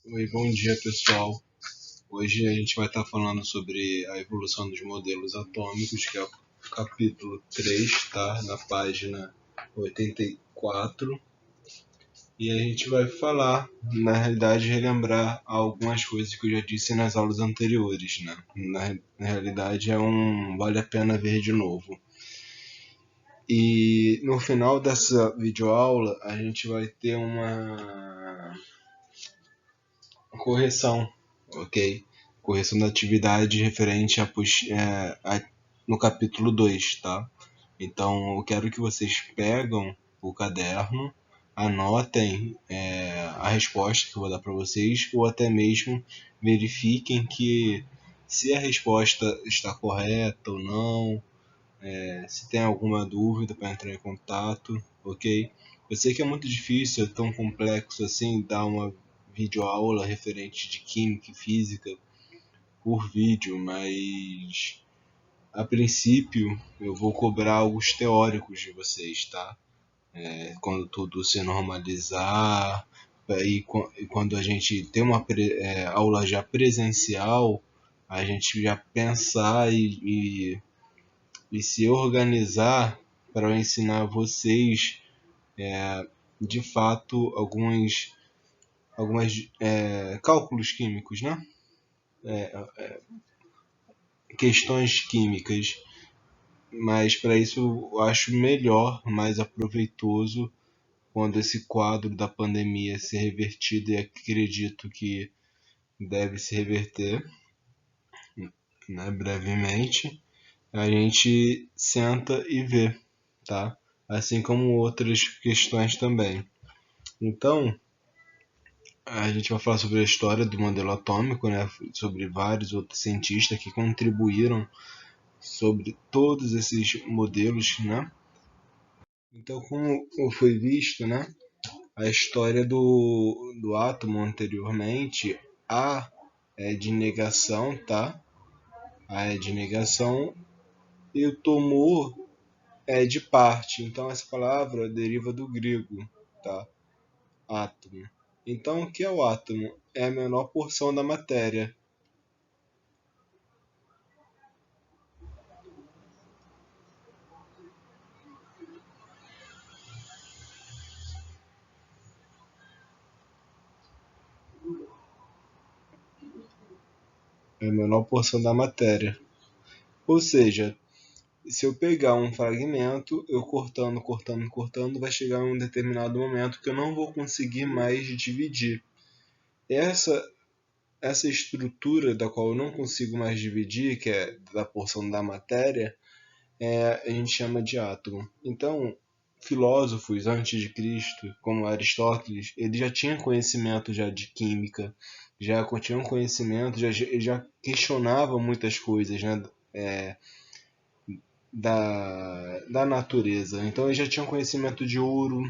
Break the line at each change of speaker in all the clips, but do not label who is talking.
Oi, bom dia pessoal. Hoje a gente vai estar falando sobre a evolução dos modelos atômicos, que é o capítulo 3, tá? Na página 84. E a gente vai falar, na realidade, relembrar algumas coisas que eu já disse nas aulas anteriores, né? Na realidade, vale a pena ver de novo. E no final dessa videoaula, a gente vai ter uma correção, ok? Correção da atividade referente no capítulo 2, tá? Então, eu quero que vocês pegam o caderno, anotem a resposta que eu vou dar para vocês, ou até mesmo verifiquem que se a resposta está correta ou não, se tem alguma dúvida para entrar em contato, ok? Eu sei que é muito difícil, é tão complexo assim, dar uma videoaula referente de química e física por vídeo, mas a princípio eu vou cobrar alguns teóricos de vocês, tá? Quando tudo se normalizar e quando a gente tem uma aula já presencial, a gente já pensar e se organizar para ensinar vocês de fato algumas cálculos químicos, né? Questões químicas, mas para isso eu acho melhor, mais aproveitoso quando esse quadro da pandemia ser revertido, e acredito que deve se reverter, né, brevemente, a gente senta e vê, tá? Assim como outras questões também. Então, a gente vai falar sobre a história do modelo atômico, né? Sobre vários outros cientistas que contribuíram sobre todos esses modelos, né? Então, como foi visto, né? A história do átomo anteriormente, A é de negação, tá? A é de negação e o tomor é de parte. Então, essa palavra deriva do grego, tá? Átomo. Então, o que é o átomo? É a menor porção da matéria. É a menor porção da matéria. Ou seja, se eu pegar um fragmento, eu cortando, cortando, cortando, vai chegar em um determinado momento que eu não vou conseguir mais dividir. Essa, essa estrutura da qual eu não consigo mais dividir, que é da porção da matéria, a gente chama de átomo. Então, filósofos antes de Cristo, como Aristóteles, ele já tinha conhecimento já de química, já tinha um conhecimento, ele já questionava muitas coisas, né? Da natureza. Então eles já tinham conhecimento de ouro,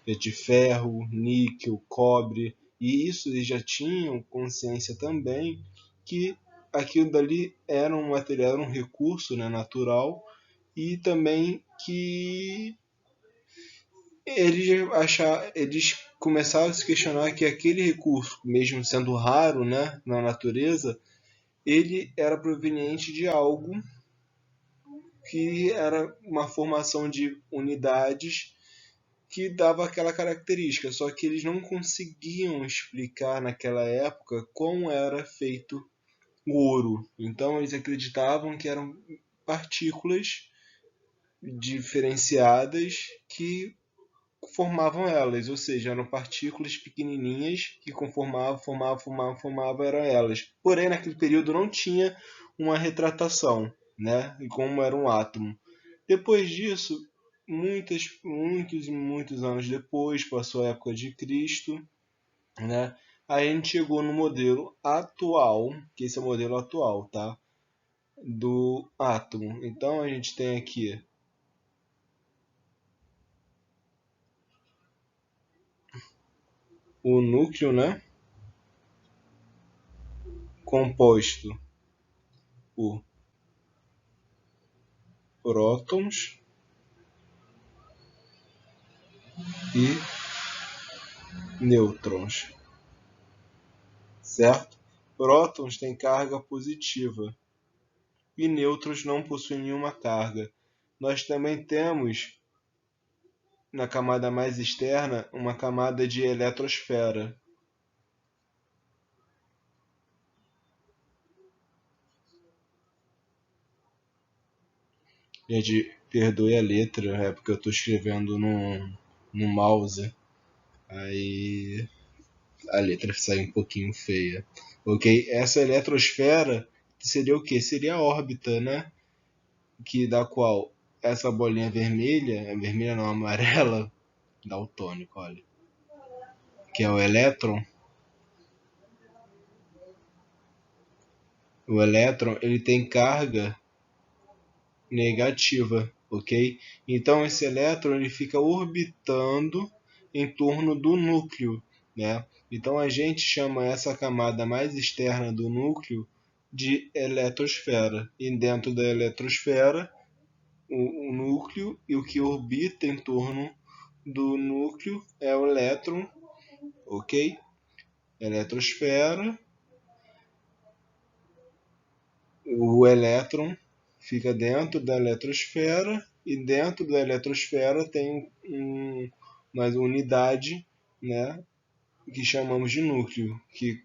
de ferro, níquel, cobre, e isso eles já tinham consciência também que aquilo dali era um material, era um recurso, né, natural, e também que eles começaram a se questionar que aquele recurso, mesmo sendo raro, né, na natureza, ele era proveniente de algo que era uma formação de unidades que dava aquela característica, só que eles não conseguiam explicar naquela época como era feito o ouro. Então eles acreditavam que eram partículas diferenciadas que formavam elas, ou seja, eram partículas pequenininhas que formavam, eram elas. Porém, naquele período não tinha uma retratação, né? E como era um átomo. Depois disso, muitos anos depois, passou a época de Cristo, né? Aí a gente chegou no modelo atual, que esse é o modelo atual, tá? Do átomo. Então a gente tem aqui o núcleo, né? Composto por prótons e nêutrons. certo? Prótons têm carga positiva e nêutrons não possuem nenhuma carga. Nós também temos, na camada mais externa, uma camada de eletrosfera. Gente, perdoe a letra, é porque eu estou escrevendo no mouse, aí a letra sai um pouquinho feia. Ok? Essa eletrosfera seria o que? Seria a órbita, né? Que da qual essa bolinha vermelha, vermelha não, amarela, daltônico, olha, que é o elétron. O elétron ele tem carga negativa, ok? Então esse elétron ele fica orbitando em torno do núcleo, né? Então a gente chama essa camada mais externa do núcleo de eletrosfera. E dentro da eletrosfera, o núcleo e o que orbita em torno do núcleo é o elétron, ok? Eletrosfera, o elétron fica dentro da eletrosfera e dentro da eletrosfera tem mais uma unidade, né, que chamamos de núcleo, que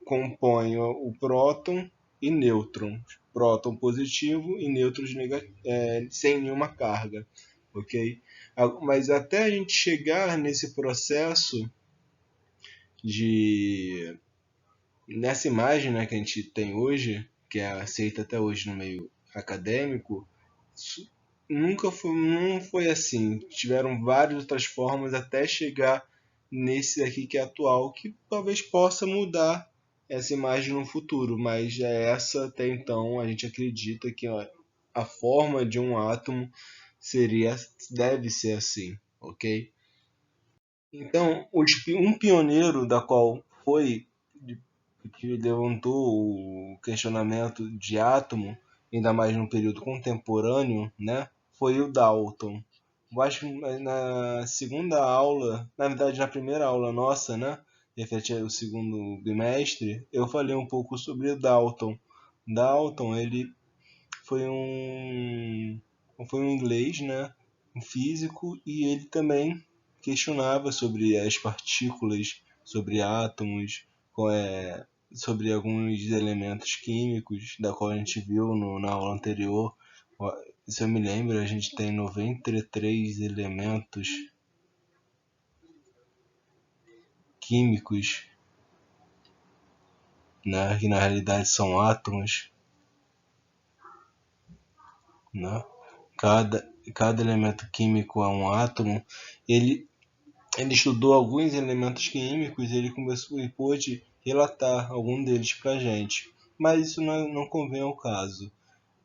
compõe o próton e nêutron, próton positivo e nêutrons sem nenhuma carga, ok? Mas até a gente chegar nesse processo de nessa imagem, né, que a gente tem hoje, que é aceita até hoje no meio acadêmico, não foi assim. Tiveram várias outras formas até chegar nesse aqui que é atual, que talvez possa mudar essa imagem no futuro, mas essa até então a gente acredita que ó, a forma de um átomo deve ser assim, ok? Então, um pioneiro da qual foi que levantou o questionamento de átomo, ainda mais no período contemporâneo, né, foi o Dalton. Eu acho que na segunda aula, na verdade na primeira aula nossa, né, referente ao segundo bimestre, eu falei um pouco sobre o Dalton. Dalton, ele foi foi um inglês, né, um físico, e ele também questionava sobre as partículas, sobre átomos, sobre alguns elementos químicos, da qual a gente viu na aula anterior. Se eu me lembro, a gente tem 93 elementos químicos, né, que na realidade são átomos, né? Cada elemento químico é um átomo. Ele Ele estudou alguns elementos químicos e ele começou e pôde relatar algum deles para a gente. Mas isso não convém ao caso.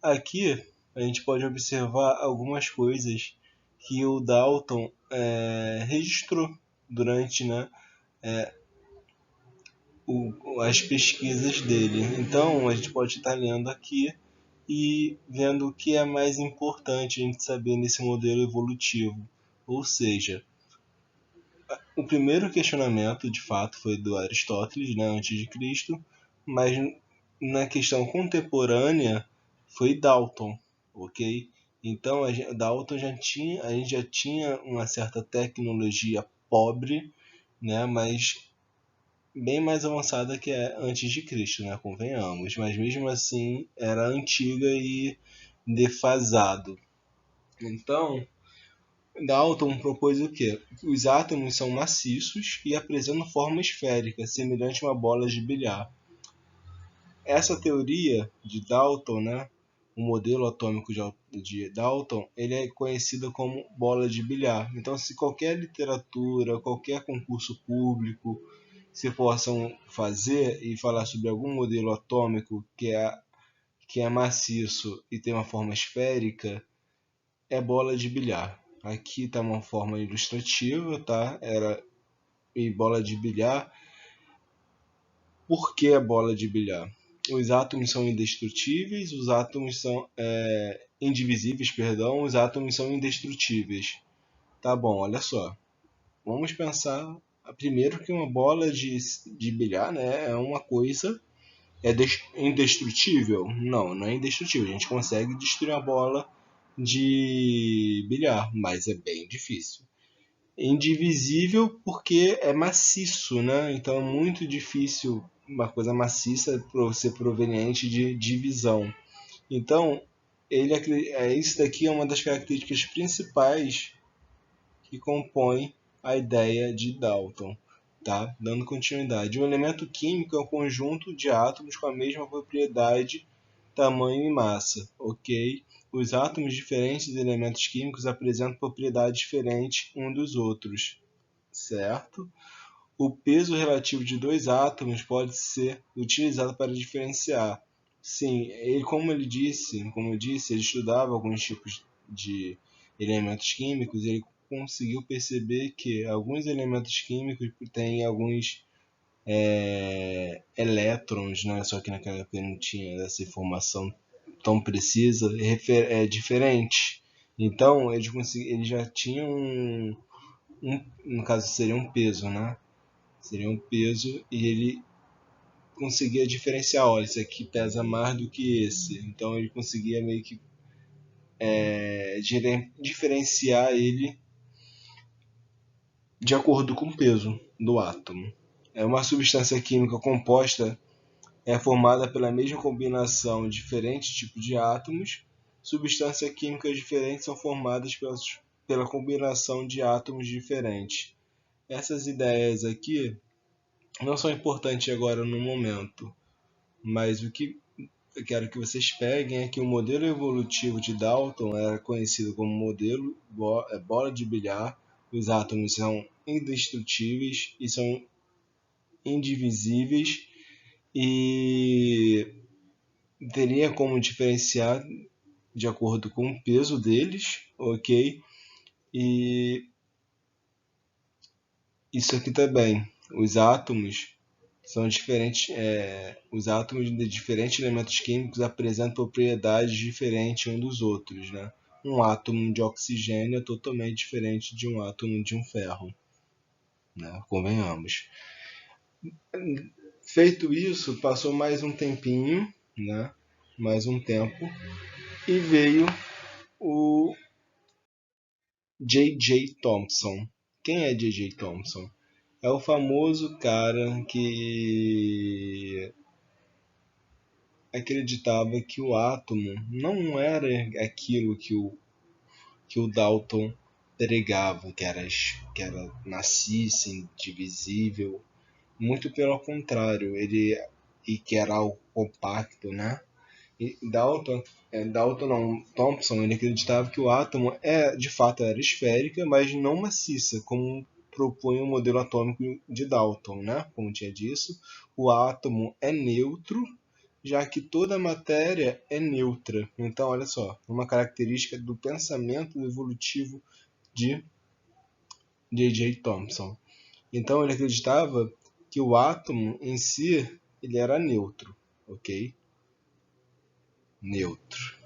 Aqui a gente pode observar algumas coisas que o Dalton registrou durante, né, as pesquisas dele. Então a gente pode estar lendo aqui e vendo o que é mais importante a gente saber nesse modelo evolutivo. Ou seja, o primeiro questionamento, de fato, foi do Aristóteles, né, antes de Cristo, mas na questão contemporânea foi Dalton, ok? Então, Dalton a gente já tinha uma certa tecnologia pobre, né, mas bem mais avançada que é antes de Cristo, né, convenhamos, mas mesmo assim era antiga e defasado. Então, Dalton propôs o quê? Os átomos são maciços e apresentam forma esférica, semelhante a uma bola de bilhar. Essa teoria de Dalton, né, o modelo atômico de Dalton, ele é conhecido como bola de bilhar. Então, se qualquer literatura, qualquer concurso público se possam fazer e falar sobre algum modelo atômico que é maciço e tem uma forma esférica, é bola de bilhar. Aqui está uma forma ilustrativa, tá? Era e bola de bilhar. Por que a bola de bilhar? Os átomos são indestrutíveis, os átomos são indivisíveis, perdão, os átomos são indestrutíveis. Tá bom, olha só. Vamos pensar Primeiro que uma bola de bilhar, né, é uma coisa indestrutível. Não, não é indestrutível. A gente consegue destruir uma bola de bilhar, mas é bem difícil. Indivisível porque é maciço, né? Então é muito difícil uma coisa maciça ser proveniente de divisão. Então, isso daqui é uma das características principais que compõe a ideia de Dalton. Tá? Dando continuidade. Um elemento químico é um conjunto de átomos com a mesma propriedade, tamanho e massa. Ok? Os átomos diferentes de elementos químicos apresentam propriedades diferentes uns dos outros. Certo? O peso relativo de dois átomos pode ser utilizado para diferenciar. Sim, como eu disse, ele estudava alguns tipos de elementos químicos e ele conseguiu perceber que alguns elementos químicos têm alguns elétrons, né? Só que naquela época não tinha essa informação tão precisa, diferente. Então, eles já tinham no caso seria um peso, né? Seria um peso e ele conseguia diferenciar, olha, esse aqui pesa mais do que esse. Então ele conseguia meio que diferenciar ele de acordo com o peso do átomo. É uma substância química composta é formada pela mesma combinação de diferentes tipos de átomos. Substâncias químicas diferentes são formadas pela combinação de átomos diferentes. Essas ideias aqui não são importantes agora no momento, mas o que eu quero que vocês peguem é que o modelo evolutivo de Dalton era conhecido como modelo bola de bilhar. Os átomos são indestrutíveis e são indivisíveis e teria como diferenciar de acordo com o peso deles, ok? E isso aqui também, os átomos são diferentes, os átomos de diferentes elementos químicos apresentam propriedades diferentes uns dos outros, né? Um átomo de oxigênio é totalmente diferente de um átomo de um ferro, né? Convenhamos. Feito isso, passou mais um tempinho, né? Mais um tempo, e veio o J.J. Thomson. Quem é J.J. Thomson? É o famoso cara que acreditava que o átomo não era aquilo que o Dalton pregava, que era maciço, indivisível. Muito pelo contrário, e que era algo compacto, né? E Dalton não, Thomson, ele acreditava que o átomo de fato era esférica, mas não maciça, como propunha o modelo atômico de Dalton, né? Como tinha dito, o átomo é neutro, já que toda matéria é neutra. Então, olha só, uma característica do pensamento evolutivo de J.J. Thomson. Então, ele acreditava que o átomo em si ele era neutro, ok? Neutro.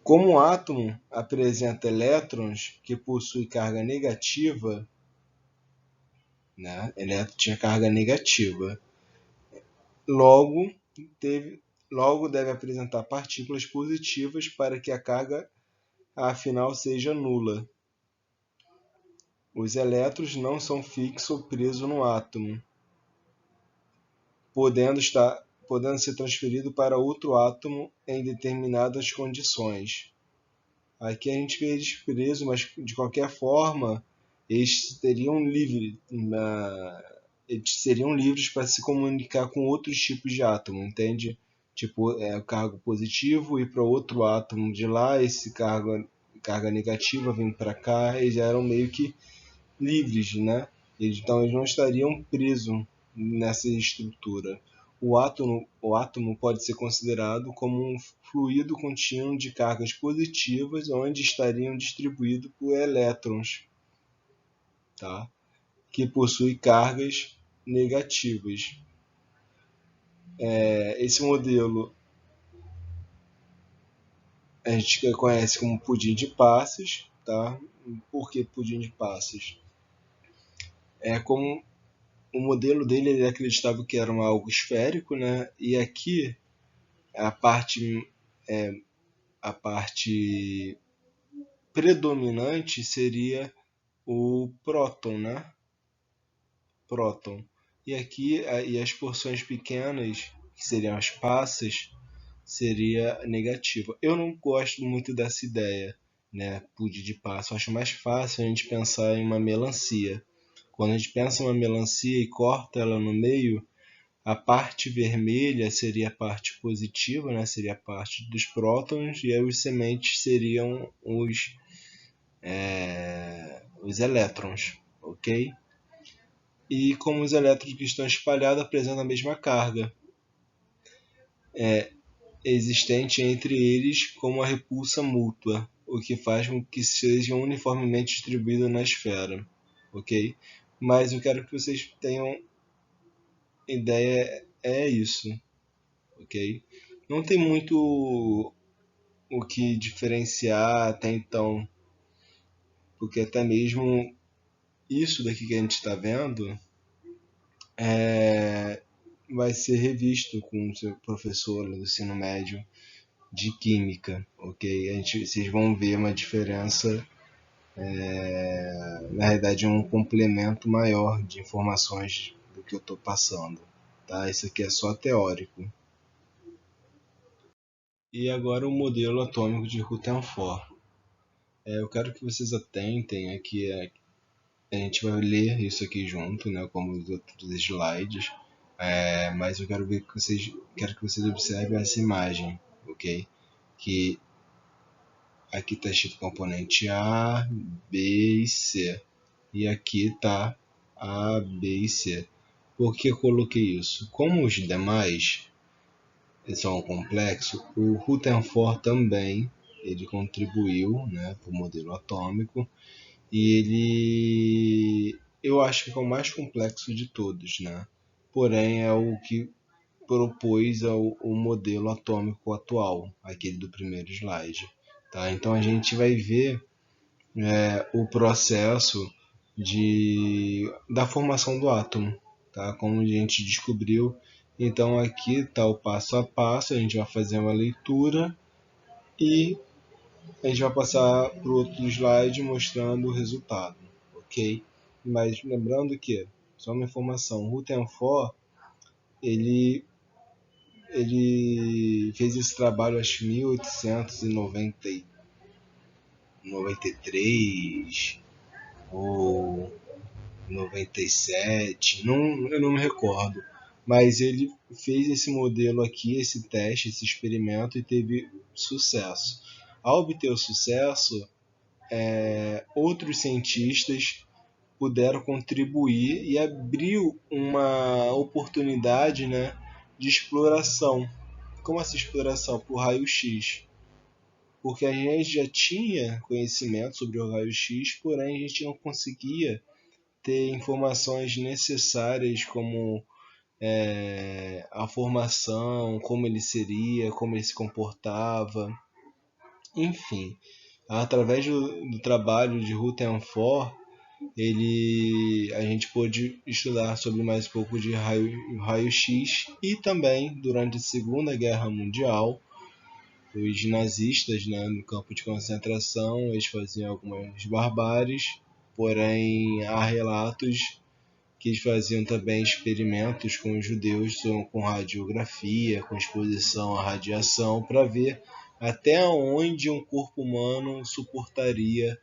Como o átomo apresenta elétrons que possuem carga negativa, né? Elétron tinha carga negativa. Logo, logo deve apresentar partículas positivas para que a carga afinal seja nula. Os elétrons não são fixos ou presos no átomo, podendo ser transferidos para outro átomo em determinadas condições. Aqui a gente vê eles presos, mas de qualquer forma eles seriam livres para se comunicar com outros tipos de átomo, entende? Tipo, o cargo positivo ir para outro átomo de lá, esse carga negativa vem para cá, eles eram meio que livres, né? Então eles não estariam presos nessa estrutura. O átomo pode ser considerado como um fluido contínuo de cargas positivas, onde estariam distribuídos por elétrons, tá? Que possui cargas negativas. Esse modelo a gente conhece como pudim de passes, tá? Por que pudim de passes? É como o modelo dele, ele acreditava que era algo esférico, né? E aqui a parte a parte predominante seria o próton, né? Próton. E aqui e as porções pequenas, que seriam as passas, seria negativa. Eu não gosto muito dessa ideia, né? Pude de passa. Eu acho mais fácil a gente pensar em uma melancia. Quando a gente pensa em uma melancia e corta ela no meio, a parte vermelha seria a parte positiva, né? Seria a parte dos prótons, e aí os sementes seriam os elétrons, ok? E como os elétrons que estão espalhados apresentam a mesma carga existente entre eles como a repulsa mútua, o que faz com que sejam uniformemente distribuídos na esfera, ok? Mas eu quero que vocês tenham ideia é isso, ok? Não tem muito o que diferenciar até então, porque até mesmo isso daqui que a gente está vendo vai ser revisto com o seu professor do ensino médio de química, ok? Vocês vão ver uma diferença, na realidade um complemento maior de informações do que eu estou passando, tá? Isso aqui é só teórico. E agora o modelo atômico de Rutherford. Eu quero que vocês atentem aqui, a gente vai ler isso aqui junto, né, como os outros slides, mas eu quero que vocês observem essa imagem, ok? Que aqui está escrito componente A, B e C. E aqui está A, B e C. Por que eu coloquei isso? Como os demais são complexos, o Rutherford também ele contribuiu, né, para o modelo atômico, e ele eu acho que é o mais complexo de todos, né? Porém é o que propôs o modelo atômico atual, aquele do primeiro slide. Tá? Então a gente vai ver o processo da formação do átomo, tá? Como a gente descobriu. Então aqui está o passo a passo, a gente vai fazer uma leitura e a gente vai passar para o outro slide mostrando o resultado, ok? Mas lembrando que, só uma informação, Rutherford ele ele fez esse trabalho acho que em 1893 ou 97, não, eu não me recordo. Mas ele fez esse modelo aqui, esse teste, esse experimento e teve sucesso. Ao obter o sucesso, outros cientistas puderam contribuir e abriu uma oportunidade, né, de exploração. Como essa exploração? Por raio-x. Porque a gente já tinha conhecimento sobre o raio-x, porém a gente não conseguia ter informações necessárias como a formação, como ele seria, como ele se comportava, enfim. Através do trabalho de Rutherford, a gente pôde estudar sobre mais um pouco de raio-x e também, durante a Segunda Guerra Mundial, os nazistas, né, no campo de concentração, eles faziam algumas barbáries, porém há relatos que eles faziam também experimentos com os judeus com radiografia, com exposição à radiação, para ver até onde um corpo humano suportaria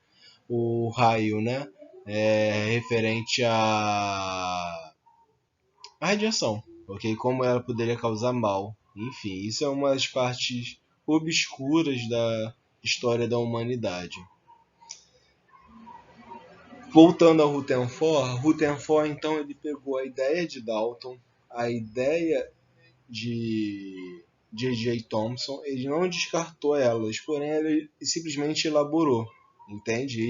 o raio, né? Referente à radiação, ok? Como ela poderia causar mal. Enfim, isso é uma das partes obscuras da história da humanidade. Voltando ao Rutherford então ele pegou a ideia de Dalton, a ideia de J.J. Thomson, ele não descartou elas, porém ele simplesmente elaborou, entende?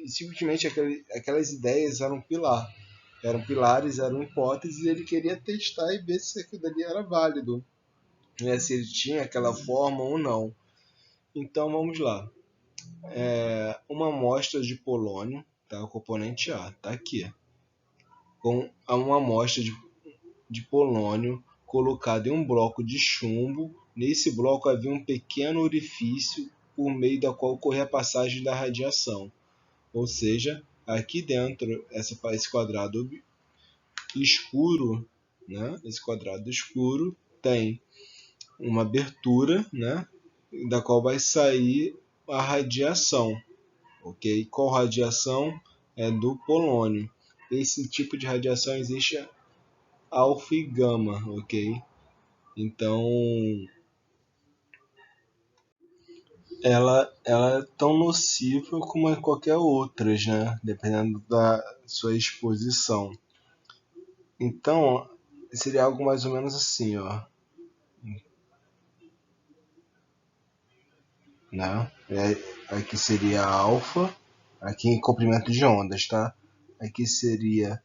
E simplesmente aquelas ideias eram pilares, eram hipóteses, e ele queria testar e ver se aquilo dali era válido, né? Se ele tinha aquela forma ou não. Então vamos lá. Uma amostra de polônio, tá? O componente A, tá aqui. com uma amostra de polônio colocada em um bloco de chumbo. Nesse bloco havia um pequeno orifício por meio da qual ocorria a passagem da radiação. Ou seja, aqui dentro, esse quadrado escuro, né? Esse quadrado escuro tem uma abertura, né? Da qual vai sair a radiação, ok? Qual radiação? É do polônio. Esse tipo de radiação existe alfa e gama, ok? Então, ela é tão nociva como qualquer outra, né? Dependendo da sua exposição. Então, seria algo mais ou menos assim, ó, né? Aqui seria alfa, aqui em comprimento de ondas, tá? Aqui seria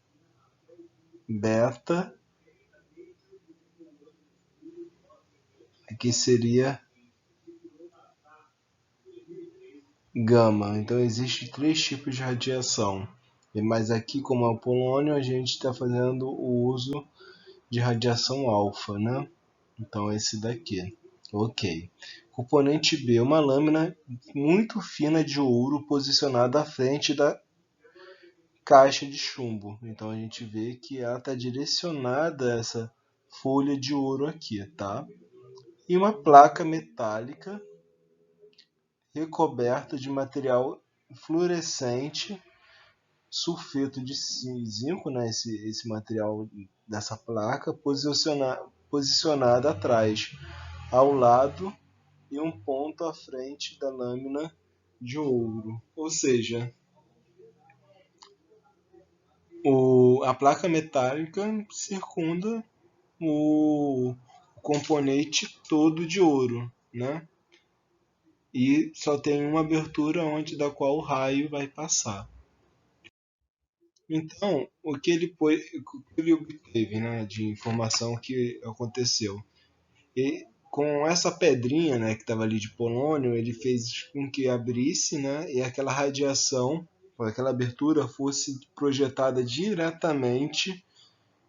beta, aqui seria gama. Então, existem três tipos de radiação. Mas aqui, como é o polônio, a gente está fazendo o uso de radiação alfa, né? Então, esse daqui. Ok. Componente B, uma lâmina muito fina de ouro posicionada à frente da caixa de chumbo. Então, a gente vê que ela está direcionada a essa folha de ouro aqui, tá? E uma placa metálica recoberta de material fluorescente, sulfeto de zinco, né? Esse material dessa placa, posicionada atrás, ao lado e um ponto à frente da lâmina de ouro. Ou seja, a placa metálica circunda o componente todo de ouro, né? E só tem uma abertura onde da qual o raio vai passar. Então, o que ele obteve, né, de informação que aconteceu? E com essa pedrinha, né, que estava ali de polônio, ele fez com que abrisse, né, e aquela radiação, aquela abertura fosse projetada diretamente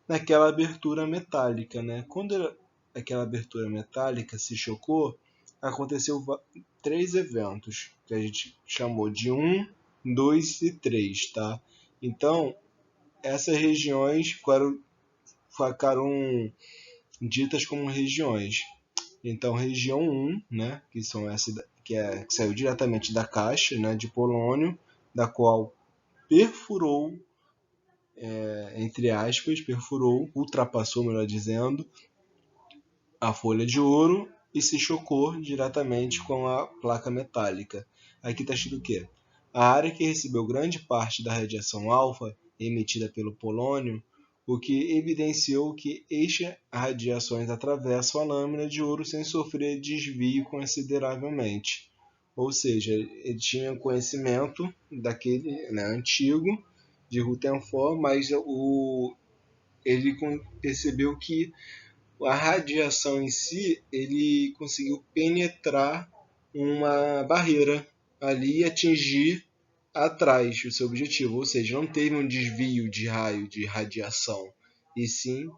naquela abertura metálica, né? Quando aquela abertura metálica se chocou, aconteceu três eventos que a gente chamou de 1, 2 e 3, tá? Então, essas regiões ficaram ditas como regiões. Então, região 1, né, que são que saiu diretamente da caixa, né, de polônio, da qual perfurou, entre aspas, perfurou, ultrapassou, melhor dizendo, a folha de ouro e se chocou diretamente com a placa metálica. Aqui está escrito o quê? A área que recebeu grande parte da radiação alfa emitida pelo polônio, o que evidenciou que estas radiações atravessam a lâmina de ouro sem sofrer desvio consideravelmente. Ou seja, ele tinha conhecimento daquele, né, antigo de Rutherford, mas ele percebeu que a radiação em si, ele conseguiu penetrar uma barreira ali e atingir atrás o seu objetivo, ou seja, não teve um desvio de raio de radiação, e sim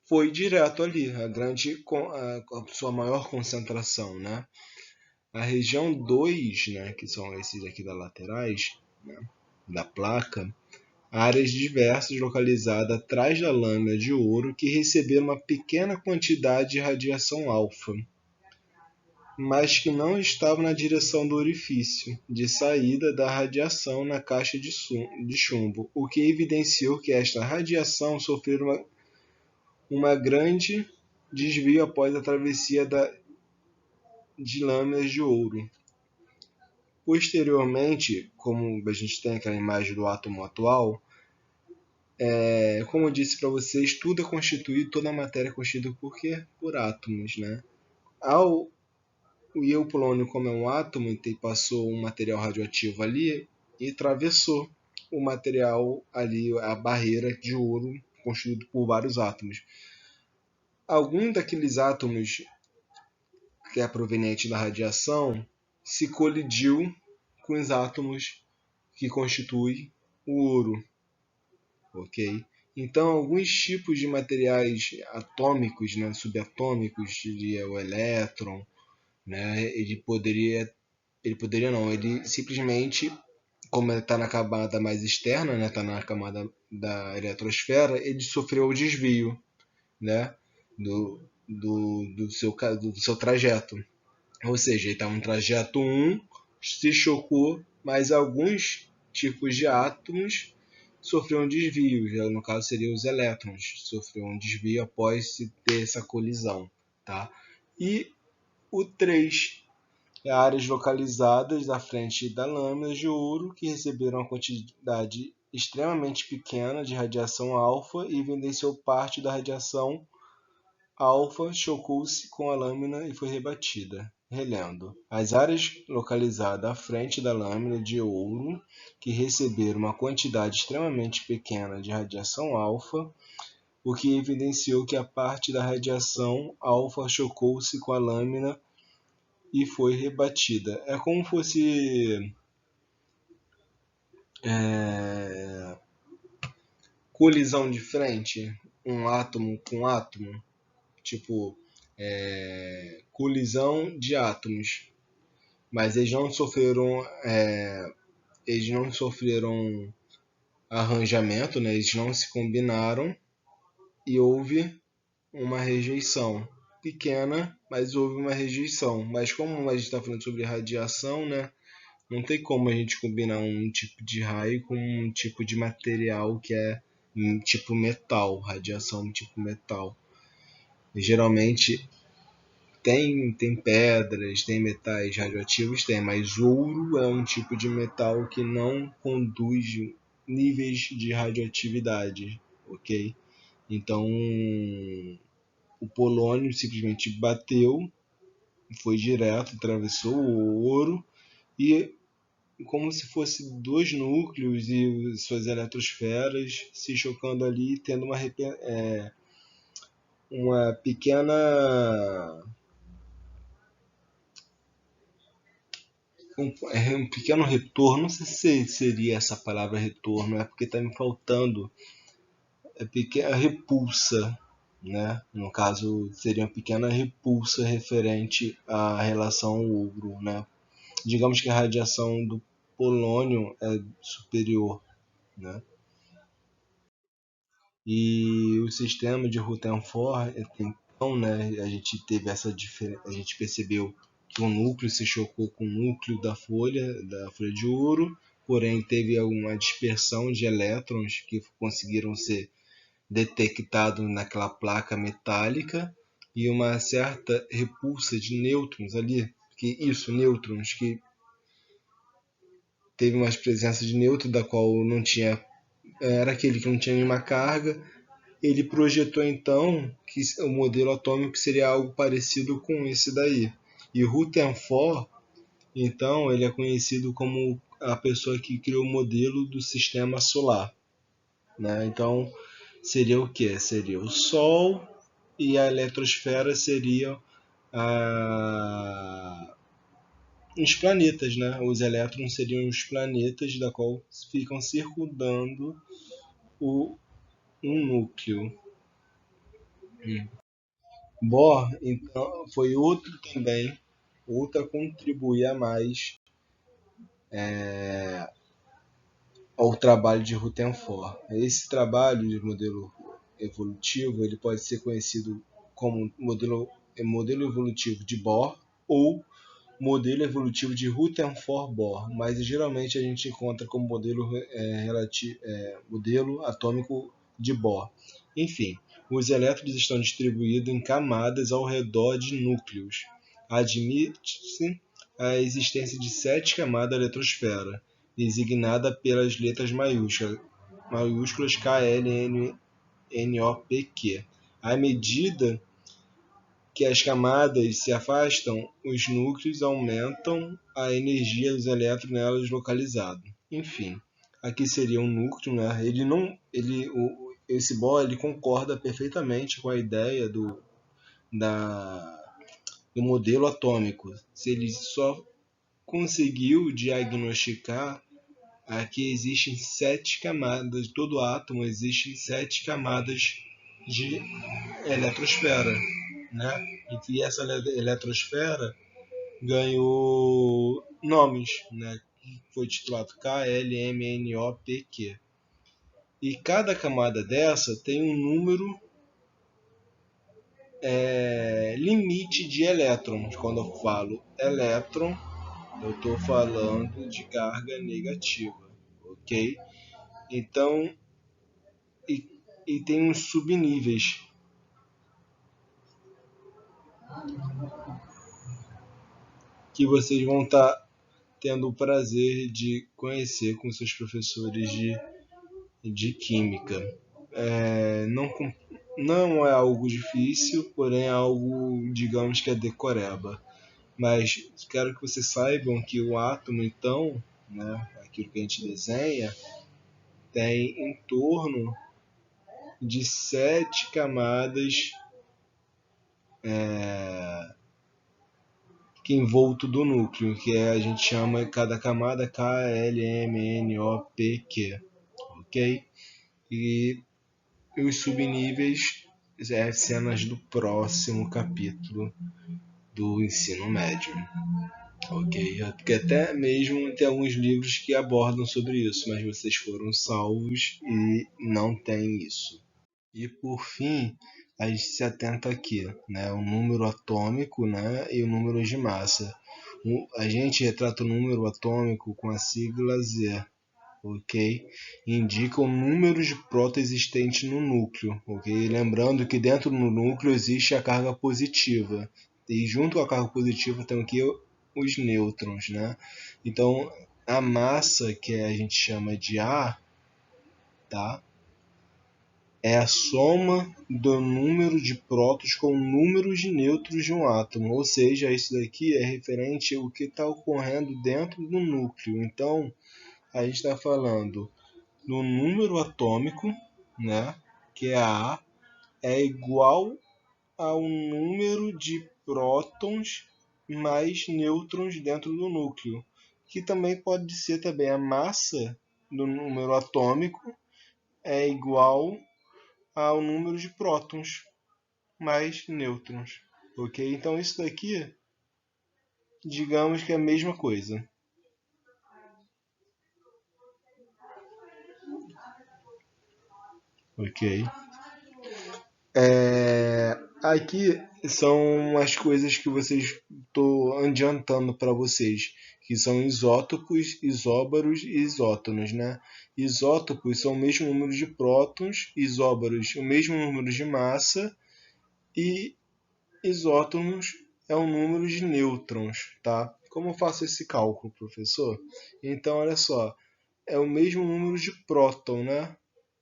foi direto ali, a sua maior concentração, né? A região 2, né, que são esses aqui das laterais, né, da placa, áreas diversas localizadas atrás da lâmina de ouro que receberam uma pequena quantidade de radiação alfa, mas que não estavam na direção do orifício de saída da radiação na caixa de chumbo, o que evidenciou que esta radiação sofreu uma grande desvio após a travessia de lâminas de ouro. Posteriormente, como a gente tem aquela imagem do átomo atual, como eu disse para vocês, tudo é constituído, toda a matéria é constituída por quê? Por átomos, né? O polônio, como é um átomo, passou um material radioativo ali e atravessou o material ali, a barreira de ouro constituído por vários átomos. Algum daqueles átomos que é proveniente da radiação se colidiu com os átomos que constituem o ouro, ok? Então, alguns tipos de materiais atômicos, né, subatômicos, diria o elétron, né, ele poderia não, ele simplesmente, como ele está na camada mais externa, né, está na camada da eletrosfera, ele sofreu o desvio, né, do seu trajeto. Ou seja, ele está no trajeto 1, se chocou, mas alguns tipos de átomos sofreram desvio, já no caso seriam os elétrons, sofreram um desvio após se ter essa colisão. Tá? E o 3 é áreas localizadas à frente da lâmina de ouro que receberam uma quantidade extremamente pequena de radiação alfa e evidenciou parte da radiação alfa, chocou-se com a lâmina e foi rebatida. Relendo: as áreas localizadas à frente da lâmina de ouro que receberam uma quantidade extremamente pequena de radiação alfa, o que evidenciou que a parte da radiação alfa chocou-se com a lâmina e foi rebatida. É como fosse é, colisão de frente, um átomo com átomo, tipo colisão de átomos, mas eles não sofreram arranjamento, né? Eles não se combinaram e houve uma rejeição pequena, mas houve uma rejeição. Mas como a gente está falando sobre radiação, né? Não tem como a gente combinar um tipo de raio com um tipo de material que é tipo metal, radiação tipo metal. E, geralmente tem pedras, tem metais radioativos, tem, mas ouro é um tipo de metal que não conduz níveis de radioatividade, ok? Então o polônio simplesmente bateu, foi direto, atravessou o ouro e como se fosse dois núcleos e suas eletrosferas se chocando ali, tendo uma pequena um pequeno retorno, não sei se seria essa palavra retorno, é porque está me faltando, é pequena repulsa, né? No caso, seria uma pequena repulsa referente à relação ouro, né? Digamos que a radiação do polônio é superior, né? E o sistema de Rutherford, então, né, a gente percebeu que o núcleo se chocou com o núcleo da folha de ouro, porém teve alguma dispersão de elétrons que conseguiram ser detectados naquela placa metálica e uma certa repulsa de nêutrons ali, nêutrons que teve uma presença de nêutron da qual não tinha, era aquele que não tinha nenhuma carga. Ele projetou então que o modelo atômico seria algo parecido com esse daí. E Rutherford, então, ele é conhecido como a pessoa que criou o modelo do sistema solar, né? Então, seria o que? Seria o Sol e a eletrosfera seriam os planetas, né? Os elétrons seriam os planetas da qual ficam circundando o, um núcleo. Bohr, então, foi outro também, outra contribuir a mais ao trabalho de Rutherford. Esse trabalho de modelo evolutivo ele pode ser conhecido como modelo evolutivo de Bohr ou modelo evolutivo de Rutherford-Bohr, mas geralmente a gente encontra como modelo atômico de Bohr. Enfim, os elétrons estão distribuídos em camadas ao redor de núcleos. Admite-se a existência de 7 camadas da eletrosfera, designada pelas letras maiúsculas KLNOPQ. À medida que as camadas se afastam, os núcleos aumentam a energia dos elétrons nelas localizados. Enfim, aqui seria um núcleo, né? Esse Bohr ele concorda perfeitamente com a ideia do modelo atômico. Se ele só conseguiu diagnosticar aqui existem 7 camadas, todo átomo existem 7 camadas de eletrosfera, né? E essa eletrosfera ganhou nomes, né? Foi titulado KLMNOPQ. E cada camada dessa tem um número limite de elétrons. Quando eu falo elétron, eu estou falando de carga negativa, ok? Então, e tem uns subníveis que vocês vão estar tendo o prazer de conhecer com seus professores de química. Não é algo difícil, porém é algo, digamos que é decoreba. Mas quero que vocês saibam que o átomo, então, né, aquilo que a gente desenha, tem em torno de 7 camadas que envolto do núcleo, que a gente chama cada camada KLMNOPQ, ok? E os subníveis cenas do próximo capítulo do ensino médio, ok? Porque até mesmo tem alguns livros que abordam sobre isso, mas vocês foram salvos e não tem isso. E por fim, a gente se atenta aqui, né? O número atômico, né? E o número de massa. A gente retrata o número atômico com a sigla Z, ok? Indica o número de prótons existente no núcleo, ok? Lembrando que dentro do núcleo existe a carga positiva. E junto com a carga positiva tem aqui os nêutrons, né? Então, a massa, que a gente chama de A, tá? É a soma do número de prótons com o número de nêutrons de um átomo. Ou seja, isso daqui é referente ao que está ocorrendo dentro do núcleo. Então, a gente está falando no número atômico, né, que é a A, é igual ao número de prótons mais nêutrons dentro do núcleo, que também pode ser também a massa do número atômico é igual ao número de prótons mais nêutrons, ok? Então isso daqui, digamos que é a mesma coisa, ok? Aqui são as coisas que vocês estou adiantando para vocês, que são isótopos, isóbaros e isótonos, né? Isótopos são o mesmo número de prótons, isóbaros o mesmo número de massa e isótonos é o número de nêutrons, tá? Como eu faço esse cálculo, professor? Então, olha só, é o mesmo número de próton, né?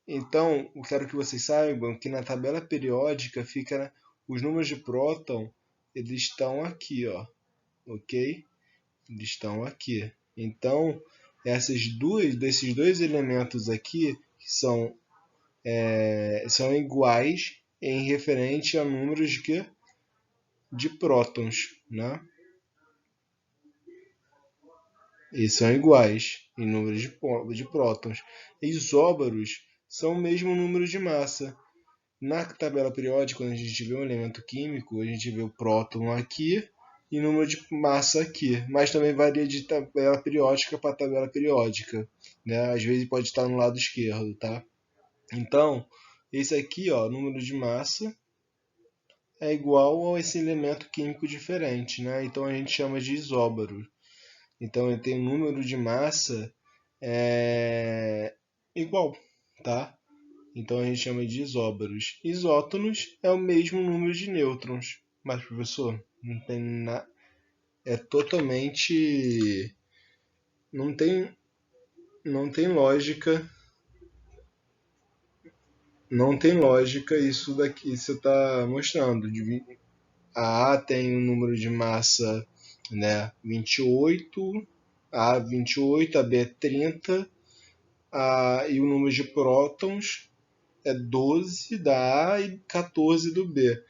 Então, eu quero que vocês saibam que na tabela periódica fica os números de próton, eles estão aqui, ó, ok? Eles estão aqui. Então, desses dois elementos aqui que são iguais em referente a números de prótons, né? Eles são iguais em números de prótons. Isóbaros são o mesmo número de massa. Na tabela periódica, quando a gente vê um elemento químico, a gente vê o próton aqui e o número de massa aqui. Mas também varia de tabela periódica para tabela periódica, né? Às vezes pode estar no lado esquerdo, tá? Então, esse aqui, ó, número de massa, é igual a esse elemento químico diferente, né? Então a gente chama de isóbaro. Então ele tem um número de massa igual, tá? Então a gente chama de isóbaros. Isótonos é o mesmo número de nêutrons. Mas, professor, não tem nada. É totalmente. Não tem, não tem lógica. Não tem lógica isso daqui que você está mostrando. A A tem um número de massa, né, 28, A 28, a B é 30, e o número de prótons é 12 da A e 14 do B.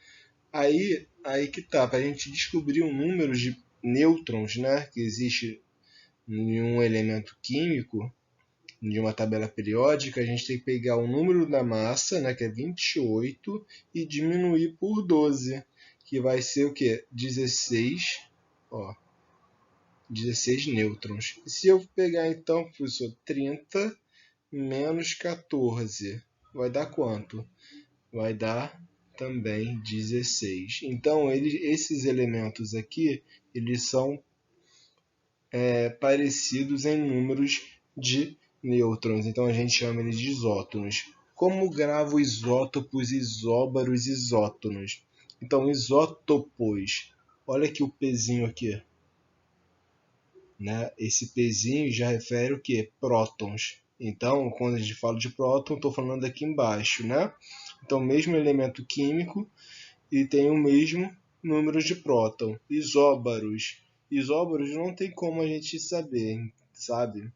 Aí que tá, para a gente descobrir o número de nêutrons, né, que existe em um elemento químico, de uma tabela periódica, a gente tem que pegar o número da massa, né, que é 28, e diminuir por 12, que vai ser o quê? 16, ó, 16 nêutrons. E se eu pegar então, professor, 30 menos 14, vai dar quanto? Vai dar também 16. Então, esses elementos aqui, eles são parecidos em números de nêutrons. Então, a gente chama eles de isótonos. Como gravo isótopos, isóbaros, isótonos? Então, isótopos, olha aqui o pezinho aqui. Né? Esse pezinho já refere o que? Prótons. Então, quando a gente fala de próton, estou falando aqui embaixo, né? Então, mesmo elemento químico e tem o mesmo número de próton. Isóbaros. Isóbaros não tem como a gente saber, sabe?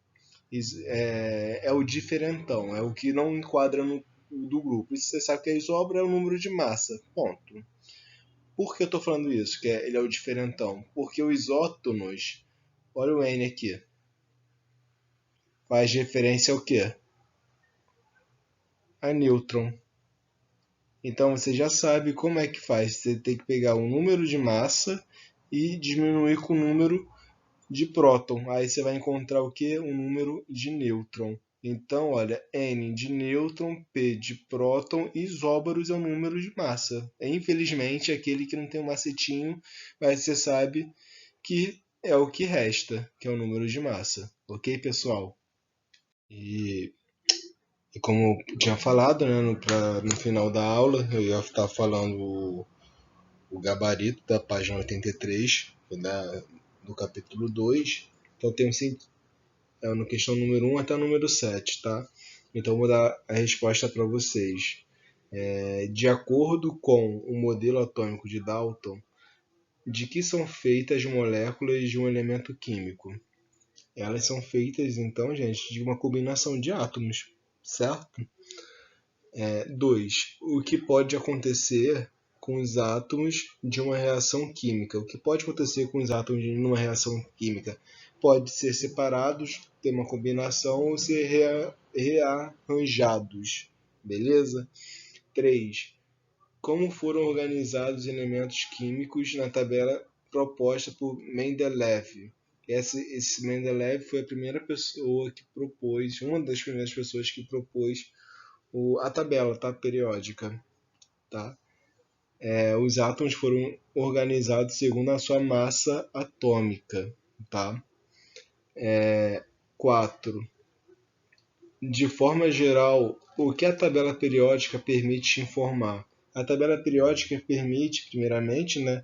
É o diferentão, é o que não enquadra no do grupo. E você sabe que a isóbaro é o número de massa. Ponto. Por que eu estou falando isso? Que ele é o diferentão? Porque o isótonos, olha o N aqui, faz referência ao quê? A nêutron. Então você já sabe como é que faz. Você tem que pegar o número de massa e diminuir com o número de próton. Aí você vai encontrar o quê? Um número de nêutron. Então, olha, N de nêutron, P de próton e isóbaros é o número de massa. Infelizmente, aquele que não tem um macetinho, mas você sabe que é o que resta, que é o número de massa. Ok, pessoal? E como eu tinha falado, né, no final da aula, eu ia estar falando o gabarito da página 83, do capítulo 2. Então tem no questão número 1 até o número 7, tá? Então eu vou dar a resposta para vocês. De acordo com o modelo atômico de Dalton, de que são feitas as moléculas de um elemento químico? Elas são feitas, então, gente, de uma combinação de átomos, certo? 2. O que pode acontecer com os átomos de uma reação química? O que pode acontecer com os átomos de uma reação química? Pode ser separados, ter uma combinação ou ser rearranjados. Beleza? 3. Como foram organizados os elementos químicos na tabela proposta por Mendeleev? Esse Mendeleev foi a primeira pessoa que propôs, uma das primeiras pessoas que propôs a tabela, tá? Periódica, tá? Os átomos foram organizados segundo a sua massa atômica, tá? 4. De forma geral, o que a tabela periódica permite informar? A tabela periódica permite, primeiramente, né,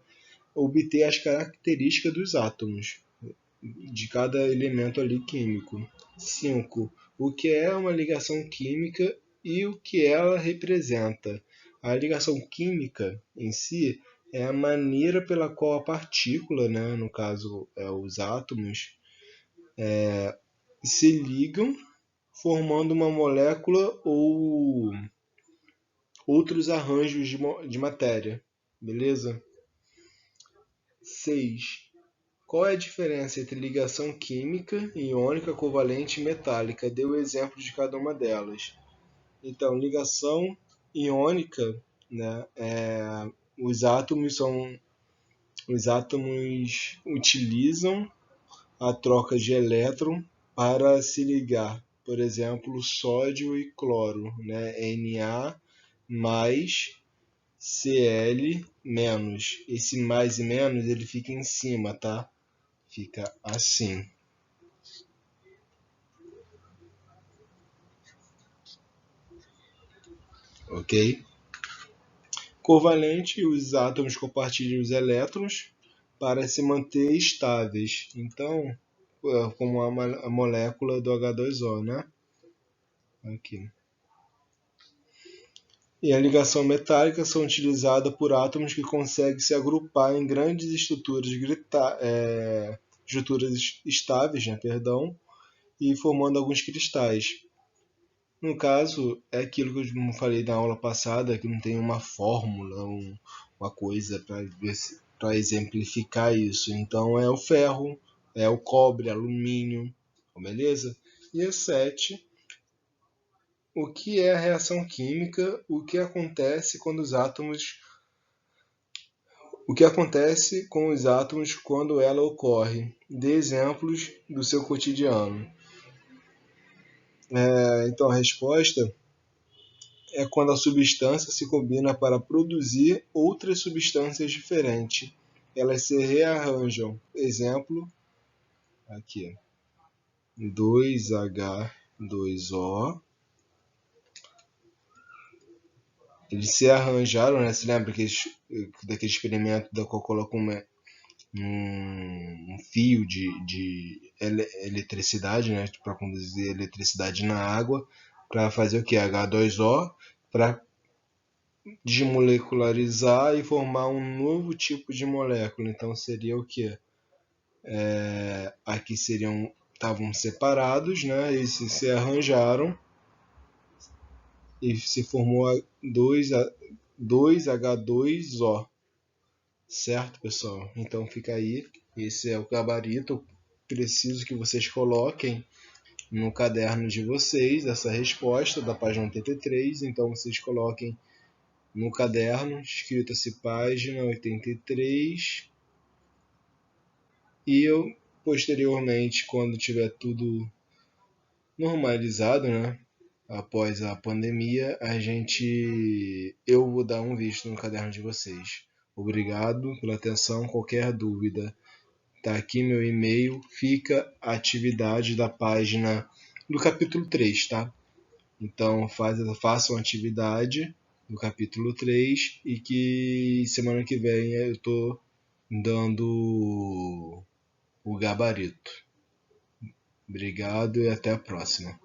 obter as características dos átomos, de cada elemento ali químico. 5. O que é uma ligação química e o que ela representa. A ligação química em si é a maneira pela qual a partícula, né, no caso os átomos, se ligam formando uma molécula ou outros arranjos de matéria. Beleza? 6. Qual é a diferença entre ligação química, iônica, covalente e metálica? Dê o exemplo de cada uma delas. Então, ligação iônica, né, os átomos utilizam a troca de elétron para se ligar. Por exemplo, sódio e cloro, né, Na mais Cl menos. Esse mais e menos ele fica em cima, tá? Fica assim. Ok? Covalente, os átomos compartilham os elétrons para se manter estáveis. Então, como a molécula do H2O, né? Aqui. E a ligação metálica são utilizadas por átomos que conseguem se agrupar em grandes estruturas, estruturas estáveis, né, perdão, e formando alguns cristais. No caso, é aquilo que eu falei na aula passada, que não tem uma fórmula, uma coisa para exemplificar isso. Então é o ferro, é o cobre, alumínio, beleza? E a 7 o que é a reação química, o que acontece quando os átomos, o que acontece com os átomos quando ela ocorre. Dê exemplos do seu cotidiano. Então a resposta é quando a substância se combina para produzir outras substâncias diferentes. Elas se rearranjam. Exemplo, aqui, 2H2O. Eles se arranjaram, né? Se lembra daquele experimento da qual colocam um fio de eletricidade, né? Para conduzir eletricidade na água, para fazer o que? H2O, para desmolecularizar e formar um novo tipo de molécula. Então seria o que? Aqui estavam separados, né? Eles se arranjaram e se formou 2H2O. Certo, pessoal? Então fica aí. Esse é o gabarito. Preciso que vocês coloquem no caderno de vocês essa resposta da página 83. Então vocês coloquem no caderno, escrito-se página 83. E eu, posteriormente, quando tiver tudo normalizado, né? Após a pandemia, eu vou dar um visto no caderno de vocês. Obrigado pela atenção. Qualquer dúvida, tá aqui meu e-mail. Fica a atividade da página do capítulo 3, tá? Então façam a atividade do capítulo 3 e que semana que vem eu tô dando o gabarito. Obrigado e até a próxima.